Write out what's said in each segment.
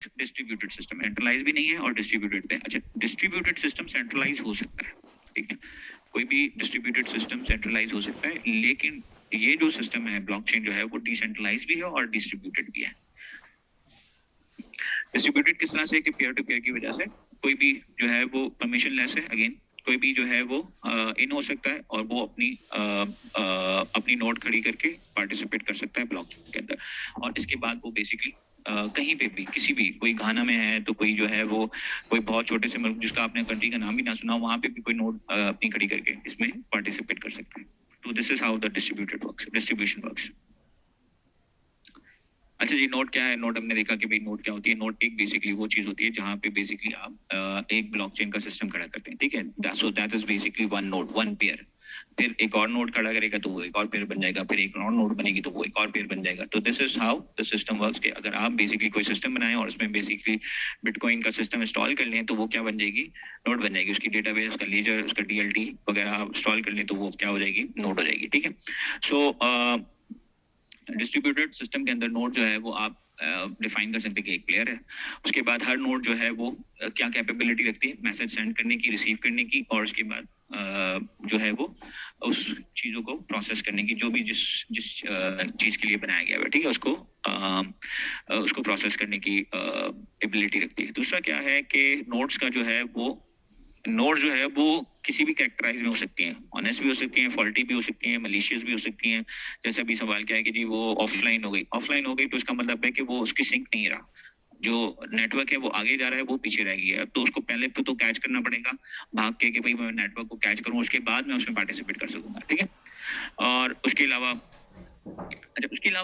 Distributed system, centralise भी नहीं है और डिस्ट्रीब्यूटेड पे। अच्छा, डिस्ट्रीब्यूटेड सिस्टम सेंट्रलाइज हो सकता है, ठीक है, कोई भी डिस्ट्रीब्यूटेड सिस्टम सेंट्रलाइज हो सकता है, लेकिन ये जो सिस्टम है ब्लॉकचेन जो है वो डिसेंट्रलाइज भी है और डिस्ट्रीब्यूटेड भी है। डिस्ट्रीब्यूटेड किस तरह से कि पेयर टू पेयर की वजह से कोई भी जो है वो परमिशन लेस है, अगेन कोई भी जो है वो इन हो सकता है और वो अपनी नोड खड़ी करके पार्टिसिपेट कर सकता है ब्लॉक के अंदर। और इसके बाद वो बेसिकली कहीं पे भी किसी भी, कोई घाना में है तो कोई जो है वो कोई बहुत छोटे से मुल्क जिसका आपने कंट्री का नाम भी ना सुना, वहां पे भी कोई नोड अपनी खड़ी करके इसमें पार्टिसिपेट कर सकता है। तो this is how the distribution works. अच्छा जी, नोड क्या है? नोड हमने देखा कि भाई नोड क्या होती है। नोड एक बेसिकली वो चीज होती है जहाँ पे बेसिकली आप एक ब्लॉकचेन का सिस्टम खड़ा करते हैं, ठीक है। That is basically one node, one pair. फिर एक और नोड खड़ा करेगा तो वो एक और पेयर बन जाएगा, फिर एक और नोड बनेगी तो वो एक और पेयर बन जाएगा। तो this is how the system works. कि अगर आप बेसिकली कोई सिस्टम बनाएं और उसमें बेसिकली बिटकॉइन का सिस्टम इंस्टॉल कर लें तो वो क्या बन जाएगी? नोड बन जाएगी। उसकी डेटाबेस, उसका लेजर, उसका डीएलटी वगैरह आप इंस्टॉल कर लें तो वो क्या हो जाएगी? नोड हो जाएगी, ठीक है। सो डिस्ट्रीब्यूटेड सिस्टम के अंदर नोड जो है वो आप डिफाइन कर सकते हैं कि एक प्लेयर है। उसके बाद हर नोड जो है वो क्या कैपेबिलिटी रखती है? मैसेज सेंड करने की, रिसीव करने की, और उसके बाद जो है वो उस चीज़ों को प्रोसेस करने की, जो भी जिस जिस चीज़ के लिए बनाया गया है, ठीक है, उसको प्रोसेस करने की एबिलिटी रखती है। दूसरा क्या है कि नोड्स का जो है वो नोड जो है वो किसी भी कैरेक्टराइज में हो सकती हैं, ऑनेस्ट भी हो सकती हैं, फॉल्टी भी हो सकती हैं, मलिशियस भी हो सकती हैं। जैसे अभी सवाल क्या है कि जी वो ऑफलाइन हो गई तो इसका मतलब है कि वो उसकी सिंक नहीं रहा, जो नेटवर्क है वो आगे जा रहा है, वो पीछे रह गया है। तो उसको पहले तो कैच करना पड़ेगा भाग के कि भाई मैं नेटवर्क को कैच करूँ, उसके बाद मैं उसमें पार्टिसिपेट कर सकूंगा, ठीक है। और उसके अलावा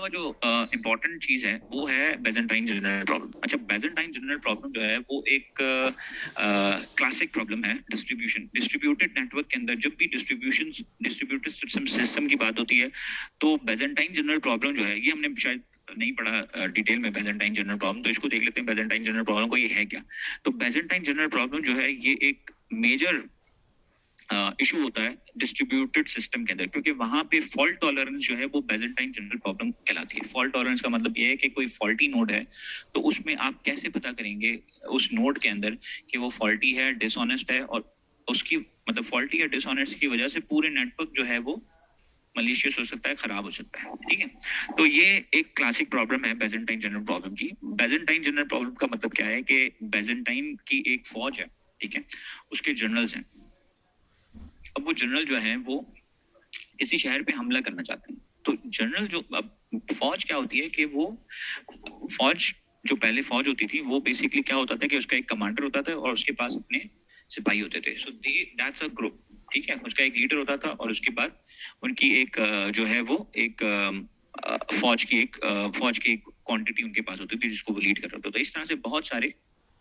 जो इम्पोर्टेंट चीज है वो है बेजेंटाइन जनरल प्रॉब्लम। अच्छा, बेजेंटाइन जनरल प्रॉब्लम जो है वो एक क्लासिक प्रॉब्लम है डिस्ट्रीब्यूटेड नेटवर्क के अंदर। जब भी डिस्ट्रीब्यूटेड सिस्टम की बात होती है तो बेजेंटाइन जनरल प्रॉब्लम जो है, ये हमने शायद नहीं पढ़ा डिटेल में बेजेंटाइन जनरल प्रॉब्लम, तो इसको देख लेते हैं बेजेंटाइन जनरल प्रॉब्लम को, ये है क्या। तो बेजेंटाइन जनरल प्रॉब्लम जो है ये एक मेजर इशू होता है डिस्ट्रीब्यूटेड सिस्टम के अंदर, क्योंकि वहां पे फॉल्ट टॉलरेंस जो है वो बेजेंटाइन जनरल प्रॉब्लम कहलाती है। फॉल्ट टॉलरेंस का मतलब ये है कि कोई फॉल्टी नोड है तो उसमें आप कैसे पता करेंगे उस नोड के अंदर कि वो फॉल्टी है, डिसऑनेस्ट है, और उसकी मतलब फॉल्टी या डिसऑनेस्ट की वजह से पूरे नेटवर्क जो है वो मलिशियस हो सकता है, खराब हो सकता है, ठीक है। तो ये एक क्लासिक प्रॉब्लम है बेजेंटाइन जनरल प्रॉब्लम की। बेजेंटाइन जनरल प्रॉब्लम का मतलब क्या है कि बेजेंटाइन की एक फौज है, ठीक है, उसके जनरल्स हैं। अब वो जनरल जो है वो किसी शहर पे हमला करना चाहते हैं, तो जनरल जो अब फौज क्या होती है कि वो फौज जो पहले फौज होती थी वो बेसिकली क्या होता था कि उसका एक कमांडर होता था और उसके पास अपने सिपाही होते थे। सो दैट्स अ ग्रुप, ठीक है। उसका एक लीडर होता था और उसके बाद उनकी एक जो है वो एक फौज की एक क्वांटिटी उनके पास होती थी जिसको वो लीड कर रहा था। तो इस तरह से बहुत सारे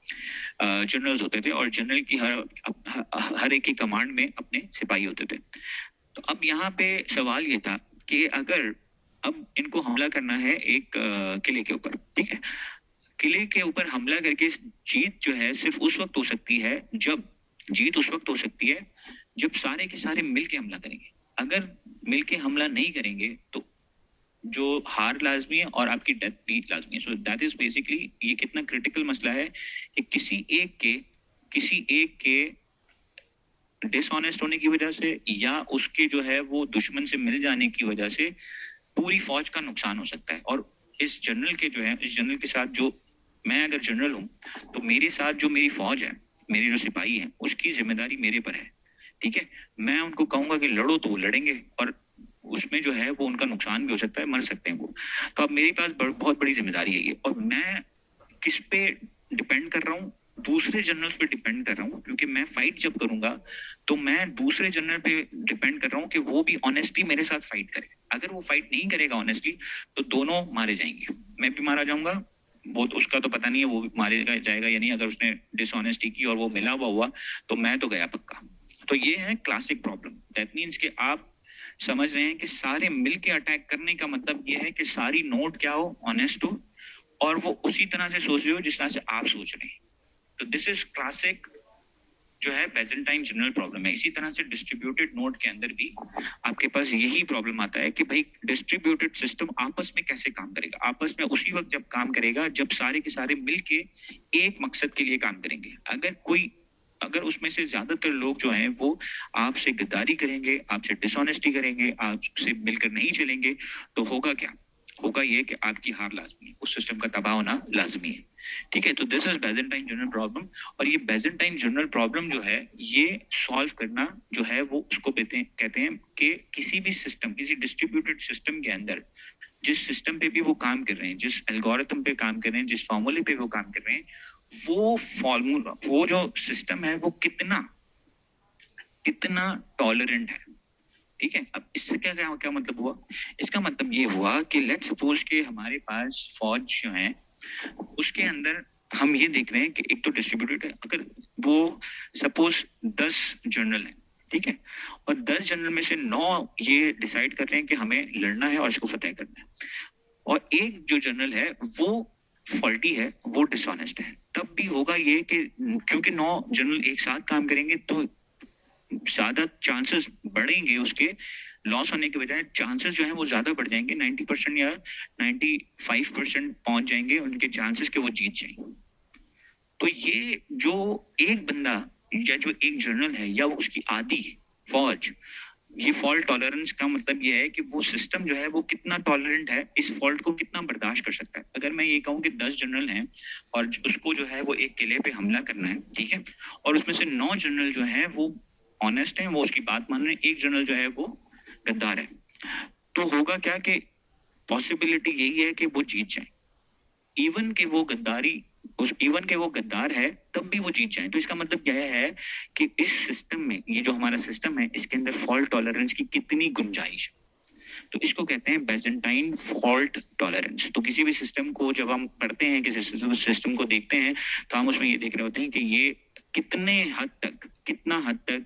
जनरल्स होते थे और जनरल की हर एक की कमांड में अपने सिपाही होते थे। तो अब यहाँ पे सवाल ये था कि अगर अब इनको हमला करना है एक किले के ऊपर, ठीक है, किले के ऊपर हमला करके जीत जो है सिर्फ उस वक्त हो सकती है जब सारे के सारे मिल के हमला करेंगे। अगर मिल के हमला नहीं करेंगे तो जो हार लाजमी है और आपकी डेथ भी लाजमी है। सो दैट इज बेसिकली, ये कितना क्रिटिकल मसला है कि किसी एक के डिसऑनेस्ट होने की वजह से या उसके जो है वो दुश्मन से मिल जाने की वजह से पूरी फौज का नुकसान हो सकता है। और इस जनरल के साथ जो मैं अगर जनरल हूँ तो मेरे साथ जो मेरी फौज है, मेरे जो सिपाही हैं, उसकी जिम्मेदारी मेरे पर है, ठीक है। मैं उनको कहूंगा कि लड़ो तो वो लड़ेंगे और उसमें जो है वो उनका नुकसान भी हो सकता है, मर सकते हैं वो। तो अब मेरे पास बहुत बड़ी जिम्मेदारी है ये, और मैं किस पे डिपेंड कर रहा हूँ? दूसरे जनरल पे डिपेंड कर रहा हूँ, क्योंकि मैं फाइट जब करूंगा तो मैं दूसरे जनरल पे डिपेंड कर रहा हूँ कि वो भी ऑनेस्टली मेरे साथ फाइट करे। अगर वो फाइट नहीं करेगा ऑनेस्टली तो दोनों मारे जाएंगे, मैं भी मारा जाऊंगा, वो तो उसका तो पता नहीं है वो मारेगा जाएगा या नहीं। अगर उसने डिसऑनेस्टी की और वो मिला हुआ तो मैं तो गया पक्का। तो ये है क्लासिक प्रॉब्लम। दैट मीन्स कि आप समझ रहे हैं कि सारे मिलके अटैक करने का मतलब ये है कि सारी नोट क्या हो, ऑनेस्ट हो, और वो उसी तरह से सोच रहे हो जिस तरह से आप सोच रहे हैं। तो दिस इज क्लासिक जो है बेजेंटाइन जनरल प्रॉब्लम है। इसी तरह से डिस्ट्रीब्यूटेड नोड के अंदर भी आपके पास यही प्रॉब्लम आता है कि भाई डिस्ट्रीब्यूटेड सिस्टम आपस में कैसे काम करेगा। आपस में उसी वक्त जब काम करेगा जब सारे के सारे मिलके एक मकसद के लिए काम करेंगे। अगर उसमें से ज्यादातर लोग जो हैं वो आपसे गद्दारी करेंगे, आपसे डिसऑनेस्टी करेंगे, आपसे मिलकर नहीं चलेंगे, तो होगा क्या? होगा ये कि आपकी हार लाजमी है, उस सिस्टम का तबाह होना लाजमी है। ठीक है, तो this is Byzantine general problem. और ये बेजेंटाइन जनरल प्रॉब्लम जो है ये सॉल्व करना जो है वो उसको कहते हैं कि किसी भी सिस्टम, किसी डिस्ट्रीब्यूटेड सिस्टम के अंदर जिस सिस्टम पे भी वो काम कर रहे हैं, जिस एल्गोरिथम पे काम कर रहे हैं, जिस फॉर्मूले पे वो काम कर रहे हैं, वो फॉर्मूला, वो जो सिस्टम है वो कितना टॉलरेंट है। ठीक है, अब इससे क्या क्या क्या मतलब हुआ? इसका मतलब ये हुआ कि लेट्स सपोज कि हमारे पास फौज जो है उसके अंदर हम ये देख रहे हैं कि एक तो डिस्ट्रीब्यूटेड है, अगर वो सपोज 10 जनरल है, ठीक है, और 10 जनरल में से 9 ये डिसाइड कर रहे हैं कि हमें लड़ना है और इसको फतेह करना है, और एक जो जनरल है वो फॉल्टी है, वो डिसऑनेस्ट है, तब भी होगा ये कि क्योंकि 9 जनरल एक साथ काम करेंगे तो ज्यादा चांसेस बढ़ेंगे, उसके लॉस होने के बजाय चांसेस जो है वो ज्यादा बढ़ जाएंगे, 90% या 95% पहुंच जाएंगे उनके चांसेस कि वो जीत जाएंगे। तो ये जो एक बंदा या जो एक जनरल है या उसकी आधी फौज, ये फॉल्ट टॉलरेंस का मतलब ये है कि वो सिस्टम जो है वो कितना टॉलरेंट है, इस फॉल्ट को कितना बर्दाश्त कर सकता है। अगर मैं ये कहूँ कि 10 जनरल हैं और उसको जो है वो एक किले पे हमला करना है, ठीक है, और उसमें से 9 जनरल जो है वो ऑनेस्ट हैं, वो उसकी बात मान रहे हैं, एक जनरल जो है वो गद्दार है, तो होगा क्या कि पॉसिबिलिटी यही है कि वो जीत जाए। इवन के वो गद्दार है तब भी वो जीत जाए। तो इसका मतलब यह है कि इस सिस्टम में, ये जो हमारा सिस्टम है, इसके अंदर फॉल्ट टॉलरेंस की कितनी गुंजाइश है। तो इसको कहते हैं बेजेंटाइन फॉल्ट टॉलरेंस। तो किसी भी सिस्टम को जब हम पढ़ते हैं, किसी सिस्टम को देखते हैं, तो हम उसमें ये देख रहे होते हैं कि ये कितना हद तक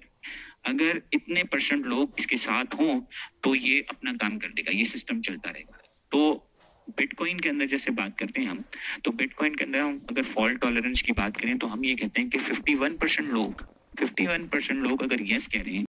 अगर इतने % लोग इसके साथ हों तो ये अपना काम कर देगा, ये सिस्टम चलता रहेगा। तो बिटकॉइन के अंदर जैसे बात करते हैं हम, तो बिटकॉइन के अंदर हम अगर फॉल्ट टॉलरेंस की बात करें तो हम ये कहते हैं कि 51% लोग अगर यस कह रहे हैं